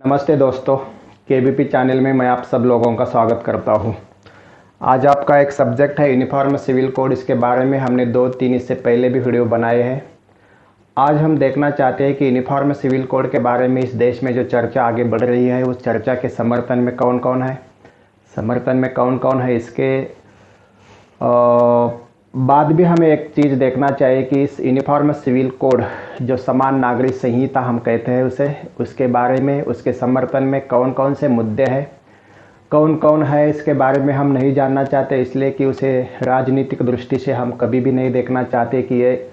नमस्ते दोस्तों, KBP channel में मैं आप सब लोगों का स्वागत करता हूं। आज आपका एक सब्जेक्ट है यूनिफॉर्म सिविल कोड। इसके बारे में हमने 2-3 इससे पहले भी वीडियो बनाए हैं। आज हम देखना चाहते हैं कि यूनिफॉर्म सिविल कोड के बारे में इस देश में जो चर्चा आगे बढ़ रही है, उस चर्चा के समर्थन में कौन कौन है, इसके बाद भी हमें एक चीज़ देखना चाहिए कि इस यूनिफॉर्म सिविल कोड जो समान नागरिक संहिता हम कहते हैं उसके बारे में, उसके समर्थन में कौन कौन से मुद्दे हैं, कौन है, इसके बारे में हम नहीं जानना चाहते। इसलिए कि उसे राजनीतिक दृष्टि से हम कभी भी नहीं देखना चाहते कि ये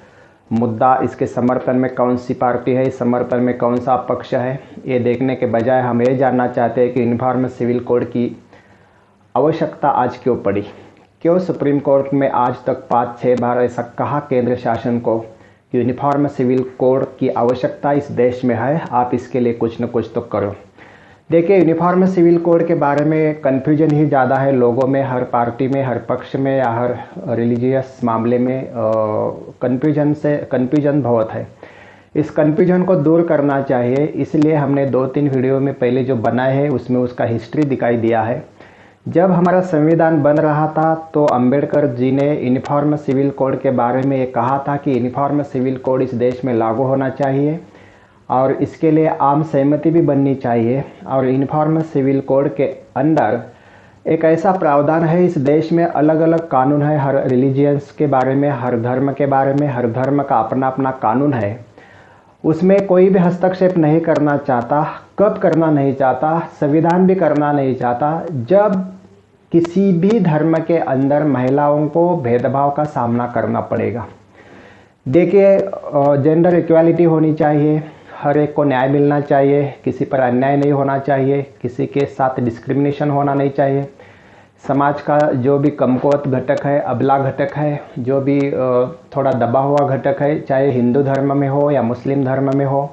मुद्दा, इसके समर्थन में कौन सी पार्टी है, इस समर्थन में कौन सा पक्ष है। ये देखने के बजाय हम ये जानना चाहते हैं कि यूनिफॉर्म सिविल कोड की आवश्यकता आज क्यों पड़ी, क्यों सुप्रीम कोर्ट में आज तक 5-6 बार ऐसा कहा केंद्र शासन को कि यूनिफॉर्म सिविल कोड की आवश्यकता इस देश में है, आप इसके लिए कुछ न कुछ तो करो। देखिए, यूनिफॉर्म सिविल कोड के बारे में कन्फ्यूजन ही ज़्यादा है लोगों में, हर पार्टी में, हर पक्ष में या हर रिलीजियस मामले में कन्फ्यूजन बहुत है। इस कन्फ्यूजन को दूर करना चाहिए, इसलिए हमने 2-3 वीडियो में पहले जो बनाए हैं उसमें उसका हिस्ट्री दिखाई दिया है। जब हमारा संविधान बन रहा था तो अंबेडकर जी ने यूनिफॉर्म सिविल कोड के बारे में ये कहा था कि यूनिफॉर्म सिविल कोड इस देश में लागू होना चाहिए और इसके लिए आम सहमति भी बननी चाहिए। और यूनिफॉर्म सिविल कोड के अंदर एक ऐसा प्रावधान है, इस देश में अलग अलग कानून है, हर रिलीजियंस के बारे में, हर धर्म के बारे में, हर धर्म का अपना अपना कानून है। उसमें कोई भी हस्तक्षेप नहीं करना चाहता, कब करना नहीं चाहता, संविधान भी करना नहीं चाहता जब किसी भी धर्म के अंदर महिलाओं को भेदभाव का सामना करना पड़ेगा। देखिए, जेंडर इक्वालिटी होनी चाहिए, हर एक को न्याय मिलना चाहिए, किसी पर अन्याय नहीं होना चाहिए, किसी के साथ डिस्क्रिमिनेशन होना नहीं चाहिए। समाज का जो भी कमकुवत घटक है, अबला घटक है, जो भी थोड़ा दबा हुआ घटक है, चाहे हिंदू धर्म में हो या मुस्लिम धर्म में हो,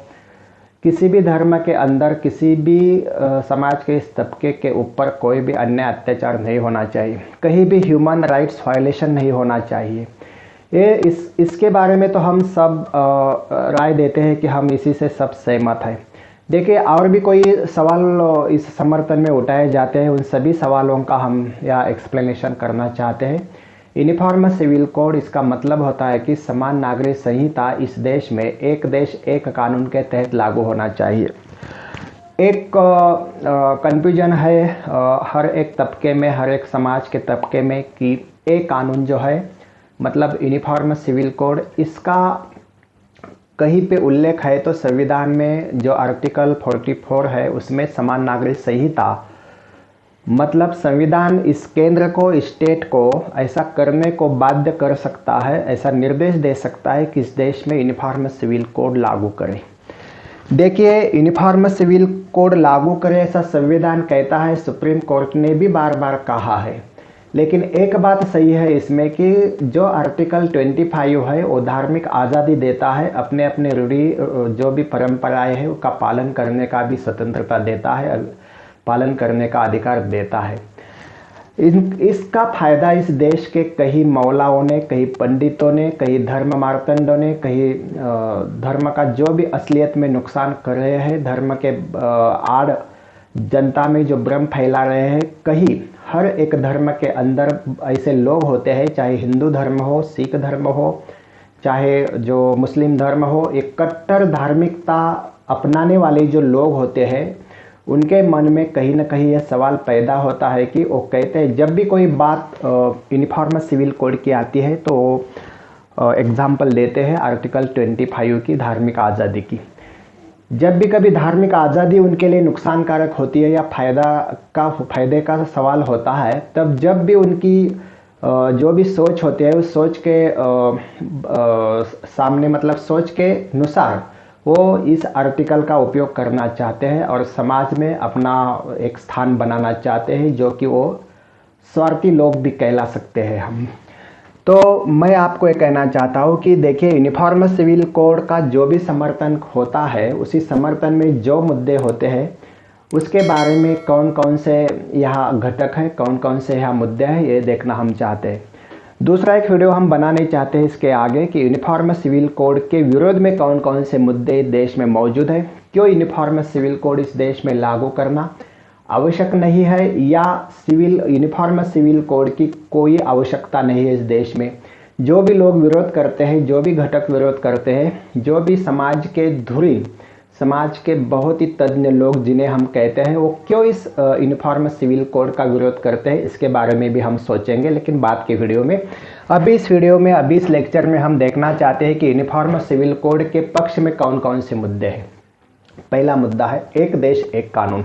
किसी भी धर्म के अंदर किसी भी समाज के इस तबके के ऊपर कोई भी अन्याय अत्याचार नहीं होना चाहिए, कहीं भी ह्यूमन राइट्स वायलेशन नहीं होना चाहिए। इसके बारे में तो हम सब राय देते हैं कि हम इसी से सब सहमत हैं। देखिए, और भी कोई सवाल इस समर्थन में उठाए जाते हैं, उन सभी सवालों का हम यहाँ एक्सप्लेनेशन करना चाहते हैं। यूनिफॉर्म सिविल कोड, इसका मतलब होता है कि समान नागरिक संहिता इस देश में एक देश एक कानून के तहत लागू होना चाहिए। एक कन्फ्यूजन है हर एक तबके में, हर एक समाज के तबके में कि एक कानून जो है, मतलब यूनिफॉर्म सिविल कोड, इसका कहीं पे उल्लेख है तो संविधान में जो आर्टिकल 44 है उसमें समान नागरिक संहिता, मतलब संविधान इस केंद्र को, स्टेट को ऐसा करने को बाध्य कर सकता है, ऐसा निर्देश दे सकता है कि इस देश में यूनिफॉर्म सिविल कोड लागू करें। देखिए, यूनिफॉर्म सिविल कोड लागू करें ऐसा संविधान कहता है, सुप्रीम कोर्ट ने भी बार बार कहा है। लेकिन एक बात सही है इसमें कि जो आर्टिकल 25 है वो धार्मिक आज़ादी देता है, अपने अपने रूढ़ी जो भी परंपराएं हैं उसका पालन करने का भी स्वतंत्रता देता है, पालन करने का अधिकार देता है। इसका फायदा इस देश के कई मौलाओं ने, कई पंडितों ने, कई धर्म मार्तंडों ने, कई धर्म का जो भी असलियत में नुकसान कर रहे हैं, धर्म के आड़ जनता में जो भ्रम फैला रहे हैं, कहीं हर एक धर्म के अंदर ऐसे लोग होते हैं, चाहे हिंदू धर्म हो, सिख धर्म हो, चाहे जो मुस्लिम धर्म हो, एक कट्टर धार्मिकता अपनाने वाले जो लोग होते हैं, उनके मन में कहीं ना कहीं यह सवाल पैदा होता है कि वो कहते हैं, जब भी कोई बात यूनिफॉर्म सिविल कोड की आती है तो एग्जाम्पल देते हैं आर्टिकल 25 की, धार्मिक आज़ादी की। जब भी कभी धार्मिक आज़ादी उनके लिए नुकसानकारक होती है या फायदे का सवाल होता है, तब जब भी उनकी जो भी सोच होती है उस सोच के सामने, मतलब सोच के अनुसार वो इस आर्टिकल का उपयोग करना चाहते हैं और समाज में अपना एक स्थान बनाना चाहते हैं, जो कि वो स्वार्थी लोग भी कहला सकते हैं हम। तो मैं आपको ये कहना चाहता हूँ कि देखिए, यूनिफॉर्म सिविल कोड का जो भी समर्थन होता है, उसी समर्थन में जो मुद्दे होते हैं उसके बारे में कौन कौन से यहाँ घटक हैं, कौन कौन से यहाँ मुद्दे हैं, ये देखना हम चाहते हैं। दूसरा एक वीडियो हम बनाने चाहते हैं इसके आगे कि यूनिफॉर्म सिविल कोड के विरोध में कौन कौन से मुद्दे देश में मौजूद है, क्यों यूनिफॉर्म सिविल कोड इस देश में लागू करना आवश्यक नहीं है, या यूनिफॉर्म सिविल कोड की कोई आवश्यकता नहीं है इस देश में। जो भी लोग विरोध करते हैं, जो भी घटक विरोध करते हैं, जो भी समाज के धुरी, समाज के बहुत ही तज्ञ लोग जिन्हें हम कहते हैं, वो क्यों इस यूनिफॉर्म सिविल कोड का विरोध करते हैं, इसके बारे में भी हम सोचेंगे, लेकिन बाद के वीडियो में। अभी इस लेक्चर में हम देखना चाहते हैं कि यूनिफॉर्म सिविल कोड के पक्ष में कौन कौन से मुद्दे हैं। पहला मुद्दा है एक देश एक कानून।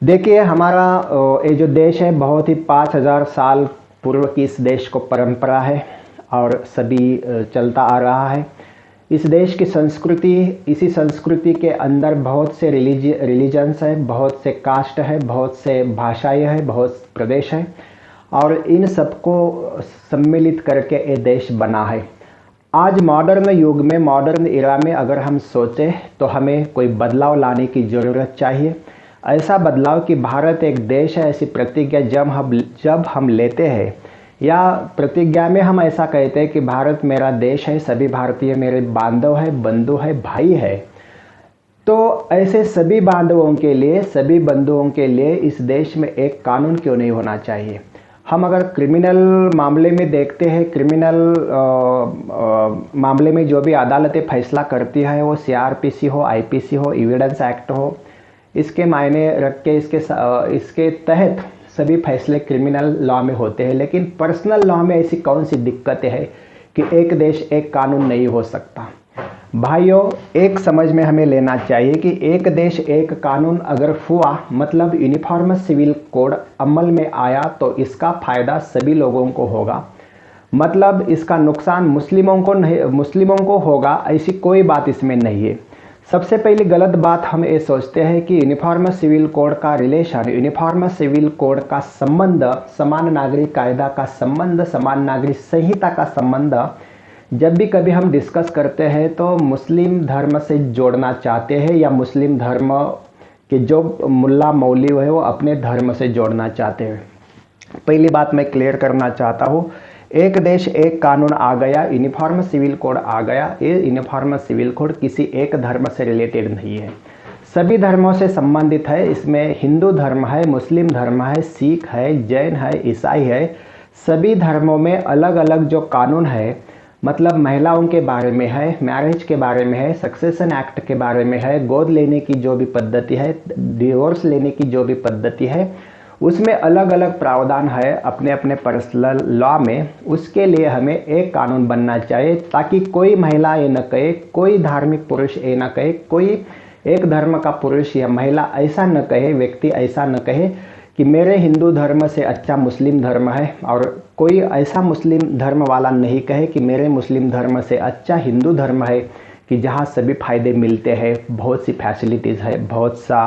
देखिए, हमारा ये जो देश है बहुत ही 5000 साल पूर्व की इस देश को परंपरा है और सभी चलता आ रहा है। इस देश की संस्कृति, इसी संस्कृति के अंदर बहुत से रिलीजन्स है, बहुत से कास्ट है, बहुत से भाषाएं हैं, बहुत प्रदेश है, और इन सबको सम्मिलित करके ये देश बना है। आज मॉडर्न युग में, मॉडर्न इरा में अगर हम सोचें तो हमें कोई बदलाव लाने की ज़रूरत चाहिए। ऐसा बदलाव कि भारत एक देश है, ऐसी प्रतिज्ञा जब हम लेते हैं, या प्रतिज्ञा में हम ऐसा कहते हैं कि भारत मेरा देश है, सभी भारतीय मेरे बांधव है, बंधु है, भाई है, तो ऐसे सभी बांधवों के लिए, सभी बंधुओं के लिए इस देश में एक कानून क्यों नहीं होना चाहिए। हम अगर क्रिमिनल मामले में देखते हैं, क्रिमिनल मामले में जो भी अदालतें फैसला करती है, वो सीआरपीसी हो, आईपीसी हो, एविडेंस एक्ट हो, इसके मायने रख के इसके तहत सभी फैसले क्रिमिनल लॉ में होते हैं। लेकिन पर्सनल लॉ में ऐसी कौन सी दिक्कतें हैं कि एक देश एक कानून नहीं हो सकता। भाइयों, एक समझ में हमें लेना चाहिए कि एक देश एक कानून अगर हुआ, मतलब यूनिफॉर्म सिविल कोड अमल में आया, तो इसका फायदा सभी लोगों को होगा। मतलब इसका नुकसान मुस्लिमों को होगा, ऐसी कोई बात इसमें नहीं है। सबसे पहली गलत बात हम ये सोचते हैं कि यूनिफॉर्म सिविल कोड का रिलेशन, यूनिफॉर्म सिविल कोड का संबंध समान नागरिक कायदा का संबंध, समान नागरिक संहिता का संबंध जब भी कभी हम डिस्कस करते हैं तो मुस्लिम धर्म से जोड़ना चाहते हैं, या मुस्लिम धर्म के जो मुल्ला मौलवी है वो अपने धर्म से जोड़ना चाहते हैं। पहली बात मैं क्लियर करना चाहता हूँ, एक देश एक कानून आ गया, यूनिफॉर्म सिविल कोड आ गया, ये यूनिफॉर्म सिविल कोड किसी एक धर्म से रिलेटेड नहीं है, सभी धर्मों से संबंधित है। इसमें हिंदू धर्म है, मुस्लिम धर्म है, सिख है, जैन है, ईसाई है, सभी धर्मों में अलग अलग जो कानून है, मतलब महिलाओं के बारे में है, मैरिज के बारे में है, सक्सेशन एक्ट के बारे में है, गोद लेने की जो भी पद्धति है, डिवोर्स लेने की जो भी पद्धति है, उसमें अलग अलग प्रावधान है अपने अपने पर्सनल लॉ में। उसके लिए हमें एक कानून बनना चाहिए ताकि कोई महिला ये न कहे, कोई धार्मिक पुरुष ये न कहे, कोई एक धर्म का पुरुष या महिला ऐसा न कहे, व्यक्ति ऐसा न कहे कि मेरे हिंदू धर्म से अच्छा मुस्लिम धर्म है, और कोई ऐसा मुस्लिम धर्म वाला नहीं कहे कि मेरे मुस्लिम धर्म से अच्छा हिंदू धर्म है, कि जहाँ सभी फायदे मिलते हैं, बहुत सी फैसिलिटीज़ है, बहुत सा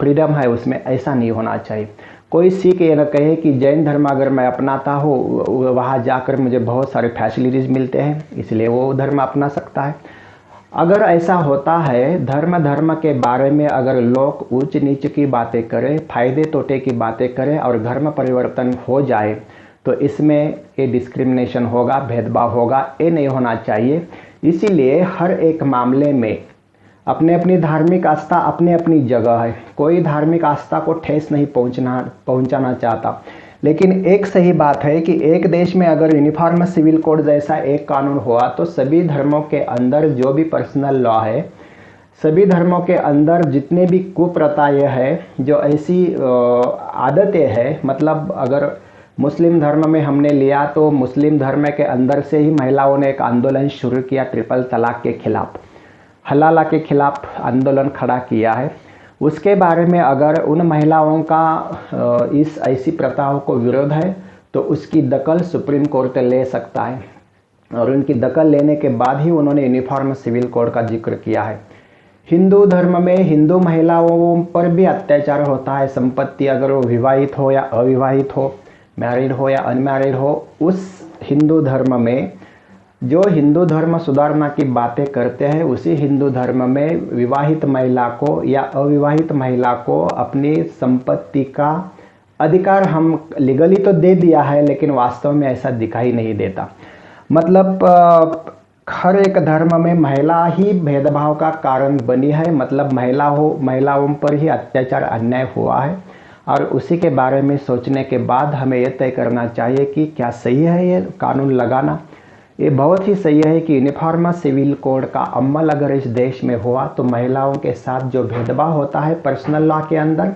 फ्रीडम है उसमें। ऐसा नहीं होना चाहिए। कोई सिख ये न कहे कि जैन धर्म अगर मैं अपनाता हूँ, वहाँ जाकर मुझे बहुत सारे फैसिलिटीज़ मिलते हैं, इसलिए वो धर्म अपना सकता है। अगर ऐसा होता है, धर्म के बारे में अगर लोग ऊंच नीच की बातें करें, फायदे तोटे की बातें करें और धर्म परिवर्तन हो जाए, तो इसमें ये डिस्क्रिमिनेशन होगा, भेदभाव होगा, ये नहीं होना चाहिए। इसीलिए हर एक मामले में अपने अपनी धार्मिक आस्था अपने अपनी जगह है, कोई धार्मिक आस्था को ठेस नहीं पहुंचाना चाहता। लेकिन एक सही बात है कि एक देश में अगर यूनिफॉर्म सिविल कोड जैसा एक कानून हुआ, तो सभी धर्मों के अंदर जो भी पर्सनल लॉ है, सभी धर्मों के अंदर जितने भी कुप्रथाएं हैं, जो ऐसी आदतें हैं, मतलब अगर मुस्लिम धर्म में हमने लिया तो मुस्लिम धर्म के अंदर से ही महिलाओं ने एक आंदोलन शुरू किया, ट्रिपल तलाक के खिलाफ, हलाला के खिलाफ आंदोलन खड़ा किया है। उसके बारे में अगर उन महिलाओं का इस ऐसी प्रथाओं को विरोध है, तो उसकी दखल सुप्रीम कोर्ट ले सकता है, और उनकी दखल लेने के बाद ही उन्होंने यूनिफॉर्म सिविल कोड का जिक्र किया है। हिंदू धर्म में हिंदू महिलाओं पर भी अत्याचार होता है, संपत्ति अगर वो विवाहित हो या अविवाहित हो, मैरिड हो या अनमैरिड हो, उस हिंदू धर्म में जो हिंदू धर्म सुधारना की बातें करते हैं, उसी हिंदू धर्म में विवाहित महिला को या अविवाहित महिला को अपनी संपत्ति का अधिकार हम लीगली तो दे दिया है, लेकिन वास्तव में ऐसा दिखाई नहीं देता। मतलब हर एक धर्म में महिला ही भेदभाव का कारण बनी है, मतलब महिलाओं पर ही अत्याचार अन्याय हुआ है। और उसी के बारे में सोचने के बाद हमें यह तय करना चाहिए कि क्या सही है ये कानून लगाना। ये बहुत ही सही है कि यूनिफॉर्म सिविल कोड का अमल अगर इस देश में हुआ तो महिलाओं के साथ जो भेदभाव होता है पर्सनल लॉ के अंदर,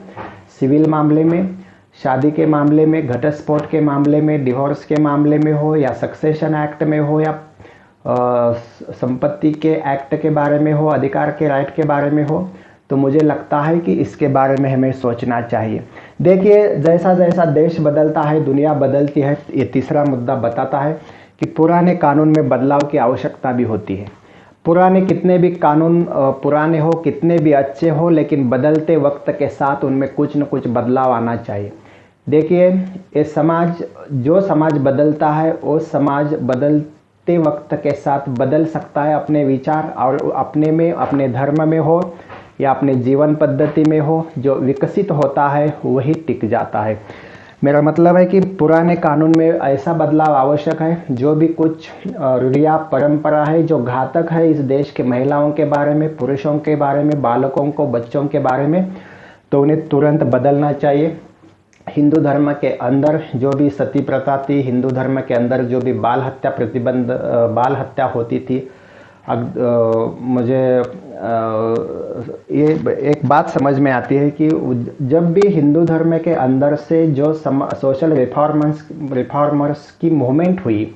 सिविल मामले में, शादी के मामले में, घटस्फोट के मामले में, डिवोर्स के मामले में हो, या सक्सेशन एक्ट में हो, या संपत्ति के एक्ट के बारे में हो, अधिकार के राइट के बारे में हो, तो मुझे लगता है कि इसके बारे में हमें सोचना चाहिए। देखिए, जैसा जैसा देश बदलता है, दुनिया बदलती है, ये तीसरा मुद्दा बताता है कि पुराने कानून में बदलाव की आवश्यकता भी होती है। पुराने कितने भी कानून पुराने हो, कितने भी अच्छे हो, लेकिन बदलते वक्त के साथ उनमें कुछ न कुछ बदलाव आना चाहिए। देखिए, ये समाज, जो समाज बदलता है वो समाज बदलते वक्त के साथ बदल सकता है अपने विचार, और अपने में, अपने धर्म में हो या अपने जीवन पद्धति में हो, जो विकसित होता है वही टिक जाता है। मेरा मतलब है कि पुराने कानून में ऐसा बदलाव आवश्यक है, जो भी कुछ रूढ़ियाँ परंपरा है जो घातक है इस देश के महिलाओं के बारे में, पुरुषों के बारे में, बालकों को, बच्चों के बारे में, तो उन्हें तुरंत बदलना चाहिए। हिंदू धर्म के अंदर जो भी सती प्रथा थी, हिंदू धर्म के अंदर जो भी बाल हत्या होती थी, मुझे ये एक बात समझ में आती है कि जब भी हिंदू धर्म के अंदर से जो सोशल रिफॉर्मर्स की मूवमेंट हुई,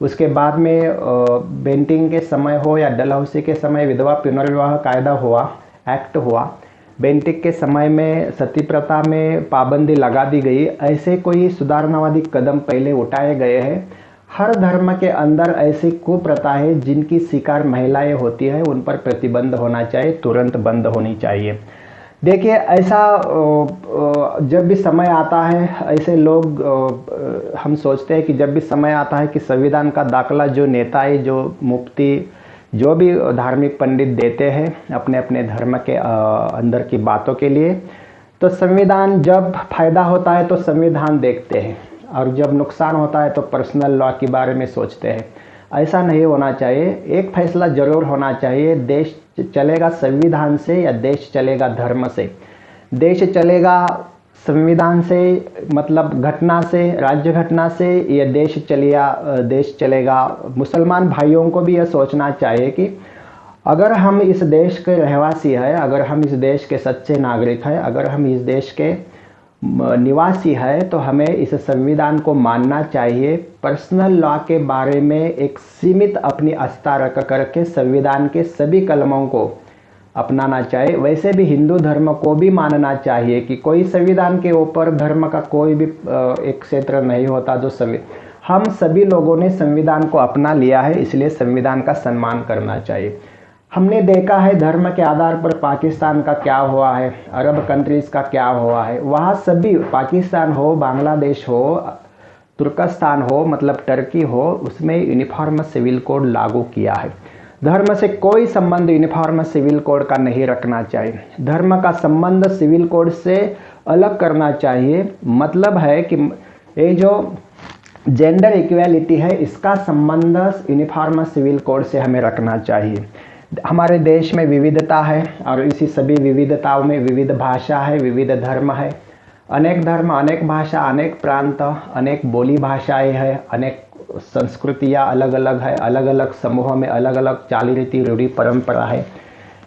उसके बाद में बेंटिंग के समय हो या डलहौसी के समय विधवा पुनर्विवाह कायदा हुआ, एक्ट हुआ, बेंटिक के समय में सती प्रथा में पाबंदी लगा दी गई। ऐसे कोई सुधारणावादी कदम पहले उठाए गए हैं। हर धर्म के अंदर ऐसी कुप्रथा है जिनकी शिकार महिलाएं होती है, उन पर प्रतिबंध होना चाहिए, तुरंत बंद होनी चाहिए। देखिए, ऐसा जब भी समय आता है, ऐसे लोग हम सोचते हैं कि जब भी समय आता है कि संविधान का दाखला जो नेताएं, जो मुफ्ती, जो भी धार्मिक पंडित देते हैं अपने अपने धर्म के अंदर की बातों के लिए, तो संविधान, जब फायदा होता है तो संविधान देखते हैं, और जब नुकसान होता है तो पर्सनल लॉ के बारे में सोचते हैं। ऐसा नहीं होना चाहिए। एक फैसला जरूर होना चाहिए, देश चलेगा संविधान से या देश चलेगा धर्म से। देश चलेगा संविधान से, मतलब घटना से, राज्य घटना से, या देश चलेगा। मुसलमान भाइयों को भी यह सोचना चाहिए कि अगर हम इस देश के रहवासी हैं, अगर हम इस देश के सच्चे नागरिक हैं, अगर हम इस देश के निवासी है, तो हमें इस संविधान को मानना चाहिए। पर्सनल लॉ के बारे में एक सीमित अपनी आस्था रख करके संविधान के सभी कलमों को अपनाना चाहिए। वैसे भी हिंदू धर्म को भी मानना चाहिए कि कोई संविधान के ऊपर धर्म का कोई भी एक क्षेत्र नहीं होता। जो हम सभी लोगों ने संविधान को अपना लिया है, इसलिए संविधान का सम्मान करना चाहिए। हमने देखा है धर्म के आधार पर पाकिस्तान का क्या हुआ है, अरब कंट्रीज़ का क्या हुआ है। वहाँ सभी, पाकिस्तान हो, बांग्लादेश हो, तुर्कस्तान हो, मतलब टर्की हो, उसमें यूनिफॉर्म सिविल कोड लागू किया है। धर्म से कोई संबंध यूनिफॉर्म सिविल कोड का नहीं रखना चाहिए। धर्म का संबंध सिविल कोड से अलग करना चाहिए। मतलब है कि ये जो जेंडर इक्वालिटी है, इसका संबंध यूनिफॉर्म सिविल कोड से हमें रखना चाहिए। हमारे देश में विविधता है, और इसी सभी विविधताओं में विविध भाषा है, विविध धर्म है। अनेक धर्म, अनेक भाषा, अनेक प्रांत, अनेक बोली भाषाएं हैं, अनेक संस्कृतियाँ अलग अलग है, अलग अलग समूहों में अलग अलग चाली रीति, रूढ़ी, परंपरा है।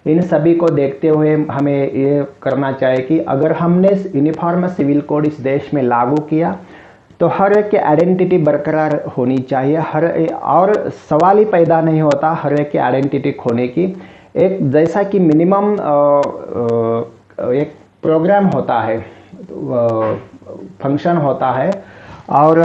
इन सभी को देखते हुए हमें ये करना चाहिए कि अगर हमने यूनिफॉर्म सिविल कोड इस देश में लागू किया तो हर एक की आइडेंटिटी बरकरार होनी चाहिए। और सवाल ही पैदा नहीं होता हर एक की आइडेंटिटी खोने की। एक जैसा कि मिनिमम एक प्रोग्राम होता है, फंक्शन होता है, और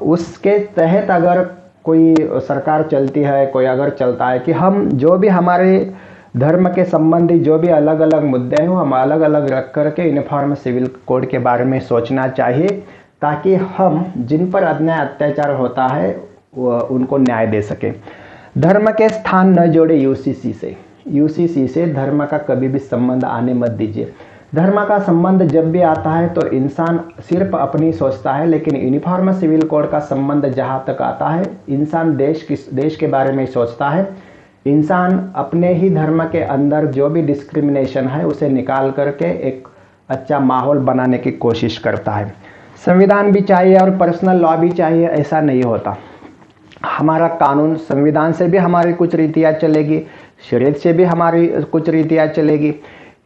उसके तहत अगर कोई सरकार चलती है, कोई अगर चलता है कि हम जो भी हमारे धर्म के संबंधी जो भी अलग अलग मुद्दे हैं, हम अलग अलग रख करके यूनिफॉर्म सिविल कोड के बारे में सोचना चाहिए, ताकि हम जिन पर अन्याय अत्याचार होता है उनको न्याय दे सके। धर्म के स्थान न जोड़े यूसीसी से। यूसीसी से धर्म का कभी भी संबंध आने मत दीजिए। धर्म का संबंध जब भी आता है तो इंसान सिर्फ अपनी सोचता है, लेकिन यूनिफॉर्म सिविल कोड का संबंध जहाँ तक आता है इंसान देश के बारे में सोचता है। इंसान अपने ही धर्म के अंदर जो भी डिस्क्रिमिनेशन है उसे निकाल करके एक अच्छा माहौल बनाने की कोशिश करता है। संविधान भी चाहिए और पर्सनल लॉ भी चाहिए, ऐसा नहीं होता। हमारा कानून, संविधान से भी हमारी कुछ रीतियाँ चलेगी, शरीयत से भी हमारी कुछ रीतियाँ चलेगी,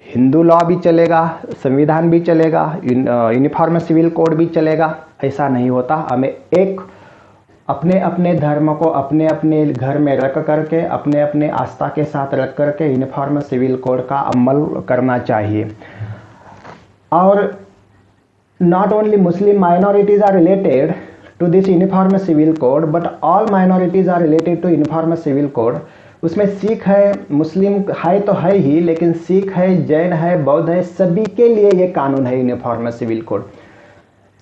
हिंदू लॉ भी चलेगा, संविधान भी चलेगा, यूनिफॉर्म सिविल कोड भी चलेगा, ऐसा नहीं होता। हमें एक अपने अपने धर्म को अपने अपने घर में रख करके, अपने अपने आस्था के साथ रख करके यूनिफॉर्म सिविल कोड का अमल करना चाहिए। और not only Muslim minorities are related to this uniform civil code, but all minorities are related to uniform civil code। उसमें सिख है, मुस्लिम है तो है ही, लेकिन सिख है, जैन है, बौद्ध है, सभी के लिए ये कानून है यूनिफॉर्म सिविल कोड।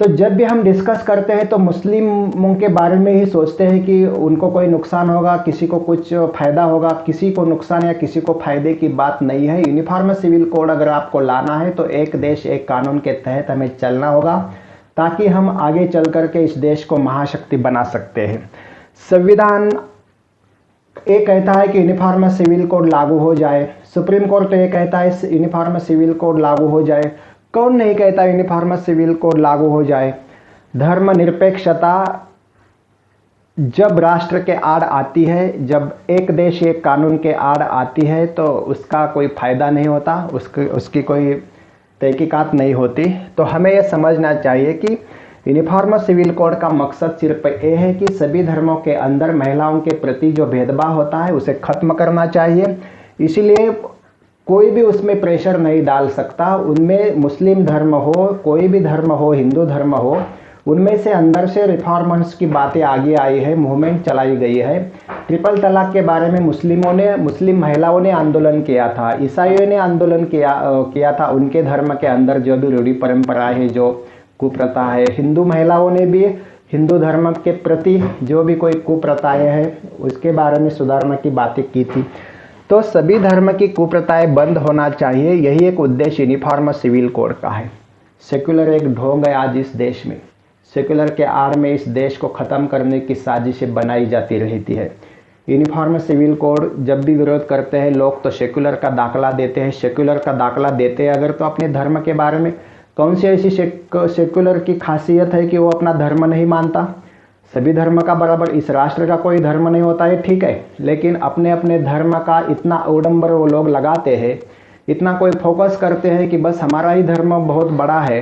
तो जब भी हम डिस्कस करते हैं तो मुस्लिमों के बारे में ही सोचते हैं कि उनको कोई नुकसान होगा, किसी को कुछ फ़ायदा होगा। किसी को नुकसान या किसी को फ़ायदे की बात नहीं है। यूनिफॉर्म सिविल कोड अगर आपको लाना है तो एक देश एक कानून के तहत हमें चलना होगा, ताकि हम आगे चल करके इस देश को महाशक्ति बना सकते हैं। संविधान ये कहता है कि यूनिफॉर्म सिविल कोड लागू हो जाए, सुप्रीम कोर्ट ये कहता है यूनिफॉर्म सिविल कोड लागू हो जाए। कौन नहीं कहता यूनिफॉर्म सिविल कोड लागू हो जाए? धर्मनिरपेक्षता जब राष्ट्र के आड़ आती है, जब एक देश एक कानून के आड़ आती है तो उसका कोई फायदा नहीं होता, उसकी कोई तहकीकात नहीं होती। तो हमें यह समझना चाहिए कि यूनिफॉर्म सिविल कोड का मकसद सिर्फ ये है कि सभी धर्मों के अंदर महिलाओं के प्रति जो भेदभाव होता है उसे खत्म करना चाहिए। इसीलिए कोई भी उसमें प्रेशर नहीं डाल सकता। उनमें मुस्लिम धर्म हो, कोई भी धर्म हो, हिंदू धर्म हो, उनमें से अंदर से रिफॉर्मर्स की बातें आगे आई है, मूवमेंट चलाई गई है। ट्रिपल तलाक के बारे में मुस्लिम महिलाओं ने आंदोलन किया था, ईसाइयों ने आंदोलन किया था। उनके धर्म के अंदर जो भी रूढ़ी परंपरा है, जो कुप्रथा है, हिंदू महिलाओं ने भी हिंदू धर्म के प्रति जो भी कोई कुप्रथाएं हैं उसके बारे में सुधारने की बातें की थी। तो सभी धर्म की कुप्रथाएं बंद होना चाहिए, यही एक उद्देश्य यूनिफॉर्म सिविल कोड का है। सेक्युलर एक ढोंग है आज इस देश में, सेक्युलर के आड़ में इस देश को ख़त्म करने की साजिशें बनाई जाती रहती है। यूनिफॉर्म सिविल कोड जब भी विरोध करते हैं लोग तो सेक्युलर का दाखला देते हैं। सेक्युलर का दाखला देते हैं अगर तो अपने धर्म के बारे में कौन सी ऐसी सेक्युलर की खासियत है कि वो अपना धर्म नहीं मानता? सभी धर्म का बराबर, इस राष्ट्र का कोई धर्म नहीं होता है, ठीक है, लेकिन अपने अपने धर्म का इतना उडंबर वो लोग लगाते हैं, इतना कोई फोकस करते हैं कि बस हमारा ही धर्म बहुत बड़ा है।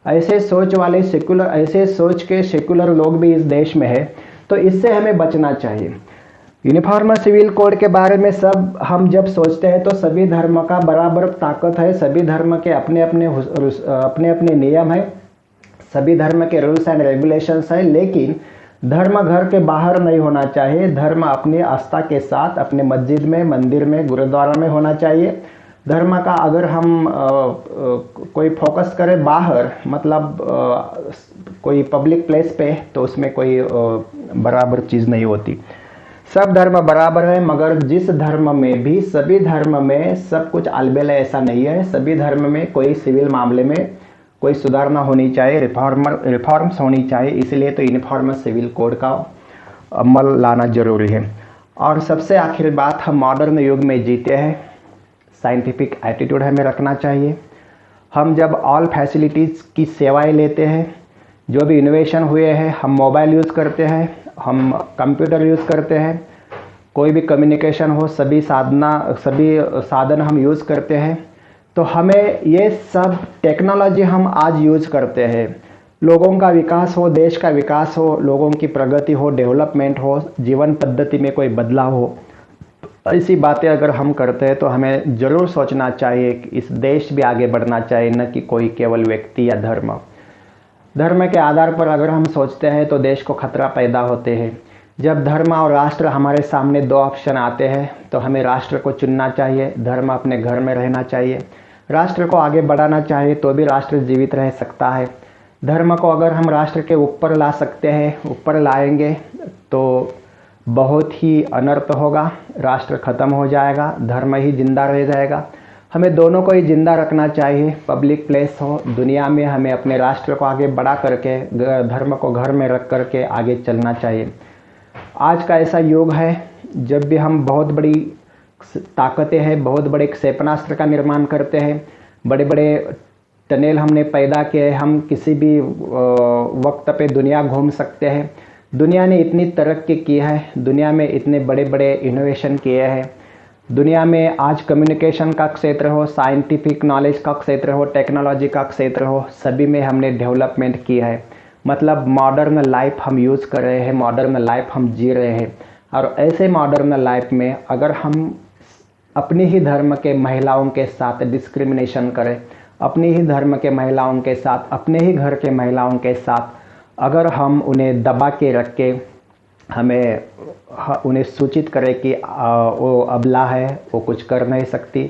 ऐसे सोच वाले ऐसे सोच के सेक्युलर लोग भी इस देश में है, तो इससे हमें बचना चाहिए। यूनिफॉर्म सिविल कोड के बारे में सब हम जब सोचते हैं तो सभी धर्म का बराबर ताकत है, सभी धर्म के अपने अपने नियम है, सभी धर्म के रूल्स एंड रेगुलेशंस है, लेकिन धर्म घर के बाहर नहीं होना चाहिए। धर्म अपनी आस्था के साथ अपने मस्जिद में, मंदिर में, गुरुद्वारा में होना चाहिए। धर्म का अगर हम कोई फोकस करें बाहर, मतलब कोई पब्लिक प्लेस पे, तो उसमें कोई बराबर चीज़ नहीं होती। सब धर्म बराबर है, मगर जिस धर्म में भी, सभी धर्म में सब कुछ अलबेला ऐसा नहीं है। सभी धर्म में कोई सिविल मामले में कोई सुधारना होनी चाहिए, रिफॉर्म्स होनी चाहिए। इसलिए तो यूनिफॉर्म सिविल कोड का अमल लाना जरूरी है। और सबसे आखिरी बात, हम मॉडर्न युग में जीते हैं, साइंटिफिक एटीट्यूड हमें रखना चाहिए। हम जब ऑल फैसिलिटीज़ की सेवाएं लेते हैं, जो भी इनोवेशन हुए हैं, हम मोबाइल यूज़ करते हैं, हम कंप्यूटर यूज़ करते हैं, कोई भी कम्युनिकेशन हो, सभी साधन हम यूज़ करते हैं, तो हमें ये सब टेक्नोलॉजी हम आज यूज़ करते हैं। लोगों का विकास हो, देश का विकास हो, लोगों की प्रगति हो, डेवलपमेंट हो, जीवन पद्धति में कोई बदलाव हो, ऐसी बातें अगर हम करते हैं तो हमें ज़रूर सोचना चाहिए कि इस देश भी आगे बढ़ना चाहिए, न कि कोई केवल व्यक्ति या धर्म के आधार पर अगर हम सोचते हैं तो देश को खतरा पैदा होते हैं। जब धर्म और राष्ट्र हमारे सामने दो ऑप्शन आते हैं तो हमें राष्ट्र को चुनना चाहिए, धर्म अपने घर में रहना चाहिए। राष्ट्र को आगे बढ़ाना चाहिए तो भी राष्ट्र जीवित रह सकता है। धर्म को अगर हम राष्ट्र के ऊपर ला सकते हैं, ऊपर लाएंगे तो बहुत ही अनर्थ होगा, राष्ट्र खत्म हो जाएगा, धर्म ही जिंदा रह जाएगा। हमें दोनों को ही जिंदा रखना चाहिए। पब्लिक प्लेस हो, दुनिया में हमें अपने राष्ट्र को आगे बढ़ा करके, धर्म को घर में रख करके आगे चलना चाहिए। आज का ऐसा युग है जब भी हम बहुत बड़ी ताकतें हैं, बहुत बड़े क्षेपणास्त्र का निर्माण करते हैं, बड़े बड़े टनल हमने पैदा किए, हम किसी भी वक्त पे दुनिया घूम सकते हैं। दुनिया ने इतनी तरक्की की है, दुनिया में इतने बड़े बड़े इनोवेशन किए हैं। दुनिया में आज कम्युनिकेशन का क्षेत्र हो, साइंटिफिक नॉलेज का क्षेत्र हो, टेक्नोलॉजी का क्षेत्र हो, सभी में हमने डेवलपमेंट की है। मतलब मॉडर्न लाइफ हम यूज़ कर रहे हैं, मॉडर्न लाइफ हम जी रहे हैं। और ऐसे मॉडर्न लाइफ में अगर हम अपने ही धर्म के महिलाओं के साथ डिस्क्रिमिनेशन करें, अपनी ही धर्म के महिलाओं के साथ, अपने ही घर के महिलाओं के साथ अगर हम उन्हें दबा के रख के हमें उन्हें सूचित करें कि वो अबला है, वो कुछ कर नहीं सकती,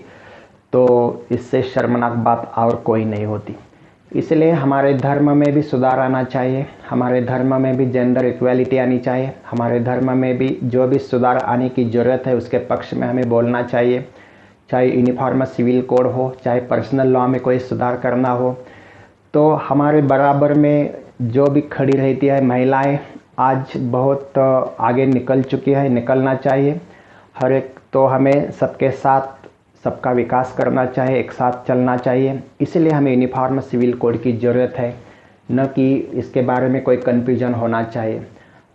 तो इससे शर्मनाक बात और कोई नहीं होती। इसलिए हमारे धर्म में भी सुधार आना चाहिए, हमारे धर्म में भी जेंडर इक्वालिटी आनी चाहिए, हमारे धर्म में भी जो भी सुधार आने की ज़रूरत है उसके पक्ष में हमें बोलना चाहिए। चाहे यूनिफॉर्म सिविल कोड हो, चाहे पर्सनल लॉ में कोई सुधार करना हो, तो हमारे बराबर में जो भी खड़ी रहती है महिलाएं आज बहुत आगे निकल चुकी है, निकलना चाहिए। हर एक तो हमें सबके साथ सबका विकास करना चाहिए, एक साथ चलना चाहिए। इसलिए हमें यूनिफॉर्म सिविल कोड की ज़रूरत है, न कि इसके बारे में कोई कन्फ्यूजन होना चाहिए।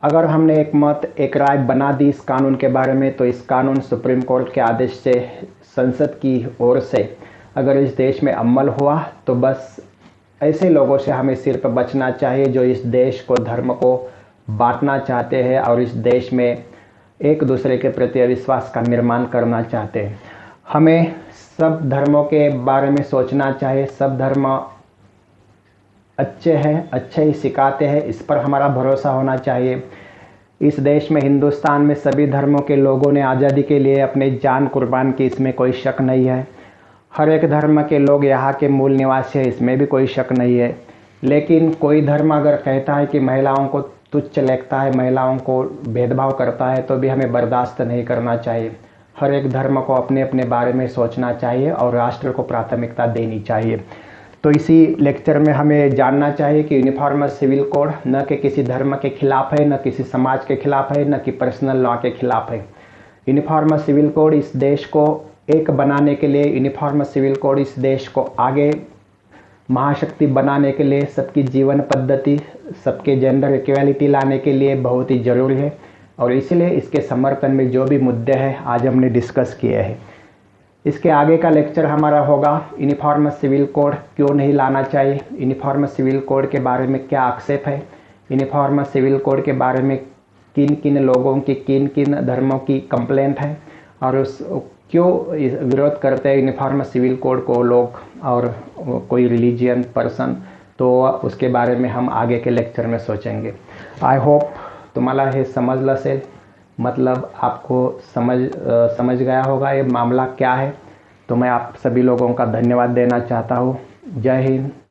अगर हमने एक मत, एक राय बना दी इस कानून के बारे में, तो इस कानून सुप्रीम कोर्ट के आदेश से, संसद की ओर से अगर इस देश में अमल हुआ, तो बस ऐसे लोगों से हमें सिर्फ बचना चाहिए जो इस देश को, धर्म को बांटना चाहते हैं और इस देश में एक दूसरे के प्रति अविश्वास का निर्माण करना चाहते हैं। हमें सब धर्मों के बारे में सोचना चाहिए। सब धर्म अच्छे हैं, अच्छे ही सिखाते हैं, इस पर हमारा भरोसा होना चाहिए। इस देश में, हिंदुस्तान में सभी धर्मों के लोगों ने आज़ादी के लिए अपने जान कुर्बान की, इसमें कोई शक नहीं है। हर एक धर्म के लोग यहाँ के मूल निवासी हैं, इसमें भी कोई शक नहीं है। लेकिन कोई धर्म अगर कहता है कि महिलाओं को तुच्छ लेखता है, महिलाओं को भेदभाव करता है, तो भी हमें बर्दाश्त नहीं करना चाहिए। हर एक धर्म को अपने अपने बारे में सोचना चाहिए और राष्ट्र को प्राथमिकता देनी चाहिए। तो इसी लेक्चर में हमें जानना चाहिए कि यूनिफॉर्म सिविल कोड न कि किसी धर्म के खिलाफ है, न किसी समाज के खिलाफ है, न कि पर्सनल लॉ के खिलाफ है। यूनिफॉर्म सिविल कोड इस देश को एक बनाने के लिए, यूनिफॉर्म सिविल कोड इस देश को आगे महाशक्ति बनाने के लिए, सबकी जीवन पद्धति, सबके जेंडर इक्वालिटी लाने के लिए बहुत ही ज़रूरी है। और इसलिए इसके समर्थन में जो भी मुद्दे हैं आज हमने डिस्कस किए हैं। इसके आगे का लेक्चर हमारा होगा यूनिफॉर्म सिविल कोड क्यों नहीं लाना चाहिए, यूनिफॉर्म सिविल कोड के बारे में क्या आक्षेप है, यूनिफॉर्म सिविल कोड के बारे में किन किन लोगों की, किन किन धर्मों की कंप्लेंट है, और उस क्यों विरोध करते हैं यूनिफॉर्म सिविल कोड को लोग और कोई रिलीजियन पर्सन, तो उसके बारे में हम आगे के लेक्चर में सोचेंगे। आई होप तुम्हाला हे समजलं असेल, मतलब आपको समझ गया होगा ये मामला क्या है। तो मैं आप सभी लोगों का धन्यवाद देना चाहता हूँ। जय हिंद।